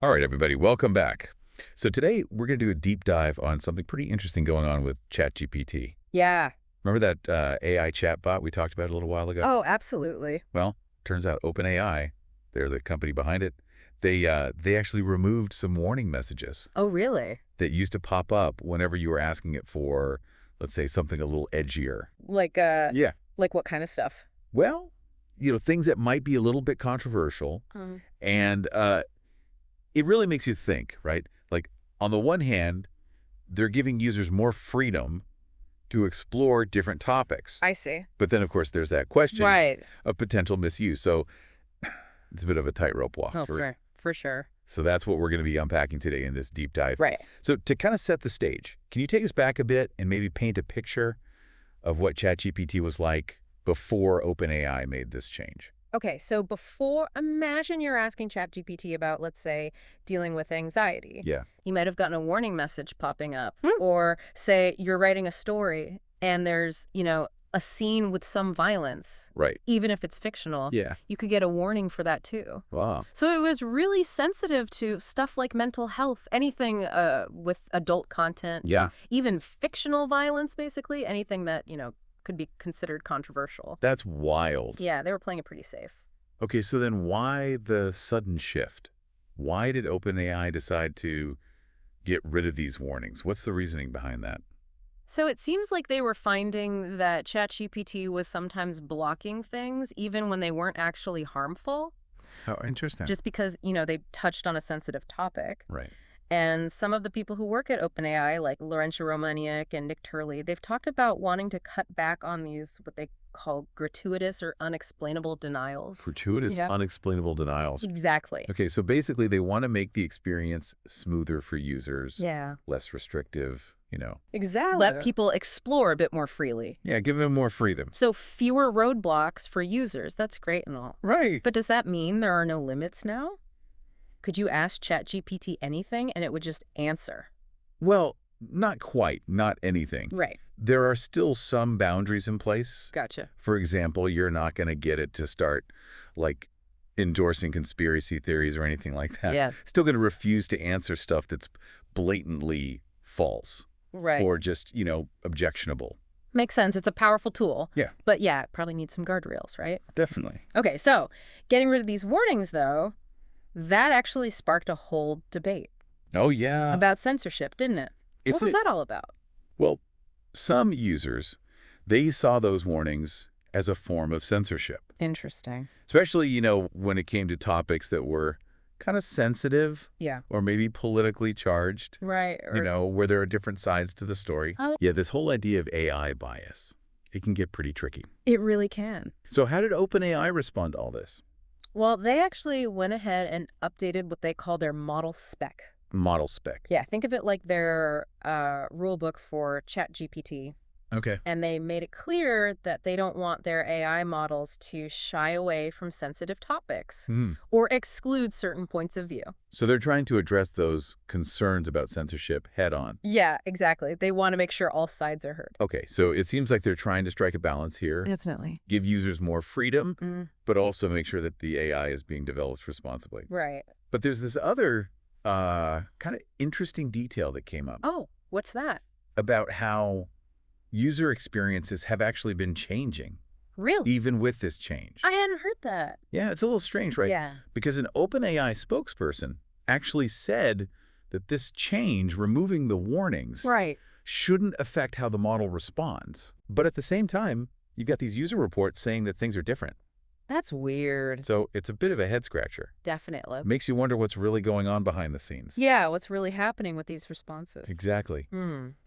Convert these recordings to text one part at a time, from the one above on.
All right, everybody, welcome back. So today we're going to do a deep dive on something pretty interesting going on with ChatGPT. Yeah. Remember that AI chatbot we talked about a little while ago? Oh, absolutely. Well, turns out OpenAI, they're the company behind it, they actually removed some warning messages Oh, really? that used to pop up whenever you were asking it for, let's say, something a little edgier. Yeah. Like what kind of stuff? Well, things that might be a little bit controversial, and it really makes you think, right? Like, on the one hand, they're giving users more freedom to explore different topics. I see. But then, of course, there's that question Right. of potential misuse. So it's a bit of a tightrope walk. Oh, for sure. So that's what we're going to be unpacking today in this deep dive. Right. So to kind of set the stage, can you take us back a bit and maybe paint a picture of what ChatGPT was like before OpenAI made this change? Okay, so imagine you're asking ChatGPT about, let's say, dealing with anxiety. Yeah. You might have gotten a warning message popping up. Or say you're writing a story and there's, a scene with some violence. Right. Even if it's fictional. Yeah. You could get a warning for that too. Wow. So it was really sensitive to stuff like mental health, anything with adult content. Yeah. Even fictional violence, basically. Anything that, could be considered controversial. That's wild. Yeah, they were playing it pretty safe. Okay, so then why the sudden shift? Why did OpenAI decide to get rid of these warnings? What's the reasoning behind that? So it seems like they were finding that ChatGPT was sometimes blocking things even when they weren't actually harmful. Oh, interesting. Just because, they touched on a sensitive topic. Right. And some of the people who work at OpenAI, like Laurentia Romaniuk and Turley, they've talked about wanting to cut back on these, what they call gratuitous or unexplainable denials. Gratuitous, unexplainable denials. Exactly. Okay, so basically they want to make the experience smoother for users. Yeah. Less restrictive, Exactly. Let people explore a bit more freely. Yeah, give them more freedom. So fewer roadblocks for users. That's great and all. Right. But does that mean there are no limits now? Could you ask ChatGPT anything and it would just answer? Well, not quite. Not anything. Right. There are still some boundaries in place. Gotcha. For example, you're not going to get it to start, like, endorsing conspiracy theories or anything like that. Yeah. Still going to refuse to answer stuff that's blatantly false. Right. Or just, objectionable. Makes sense. It's a powerful tool. Yeah. But yeah, it probably needs some guardrails, right? Definitely. Okay, so getting rid of these warnings, though, that actually sparked a whole debate. Oh, yeah. About censorship, didn't it? What was that all about? Well, some users, they saw those warnings as a form of censorship. Interesting. Especially, when it came to topics that were kind of sensitive. Yeah. Or maybe politically charged. Right. Where there are different sides to the story. Oh. Yeah, this whole idea of AI bias, it can get pretty tricky. It really can. So how did OpenAI respond to all this? Well, they actually went ahead and updated what they call their model spec. Model spec. Yeah, think of it like their rule book for ChatGPT. Okay. And they made it clear that they don't want their AI models to shy away from sensitive topics or exclude certain points of view. So they're trying to address those concerns about censorship head on. Yeah, exactly. They want to make sure all sides are heard. Okay, so it seems like they're trying to strike a balance here. Definitely. Give users more freedom, but also make sure that the AI is being developed responsibly. Right. But there's this other kind of interesting detail that came up. Oh, what's that? About how user experiences have actually been changing. Really? Even with this change. I hadn't heard that. Yeah, it's a little strange, right? Yeah. Because an OpenAI spokesperson actually said that this change, removing the warnings, shouldn't affect how the model responds. But at the same time, you've got these user reports saying that things are different. That's weird. So it's a bit of a head scratcher. Definitely. Makes you wonder what's really going on behind the scenes. Yeah, what's really happening with these responses. Exactly.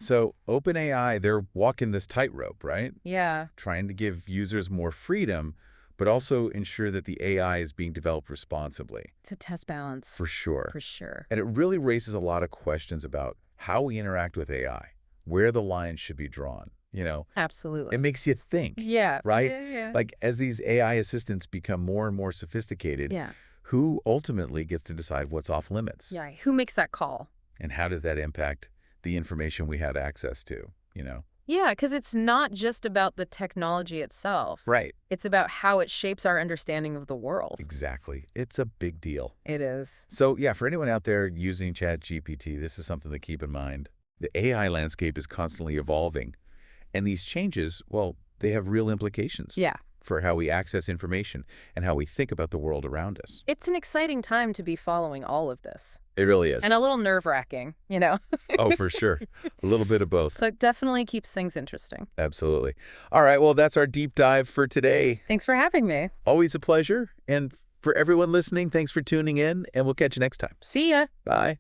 So OpenAI, they're walking this tightrope, right? Yeah. Trying to give users more freedom, but also ensure that the AI is being developed responsibly. It's a test balance. For sure. For sure. And it really raises a lot of questions about how we interact with AI, where the lines should be drawn. Absolutely. It makes you think. Yeah. Right? Yeah. Like, as these AI assistants become more and more sophisticated, who ultimately gets to decide what's off limits? Yeah. Who makes that call? And how does that impact the information we have access to, Yeah, because it's not just about the technology itself. Right. It's about how it shapes our understanding of the world. Exactly. It's a big deal. It is. So yeah, for anyone out there using ChatGPT, this is something to keep in mind. The AI landscape is constantly evolving, and these changes, well, they have real implications. Yeah. For how we access information and how we think about the world around us. It's an exciting time to be following all of this. It really is. And a little nerve-wracking, you know? Oh, for sure. A little bit of both. But definitely keeps things interesting. Absolutely. All right, well, that's our deep dive for today. Thanks for having me. Always a pleasure. And for everyone listening, thanks for tuning in, and we'll catch you next time. See ya. Bye.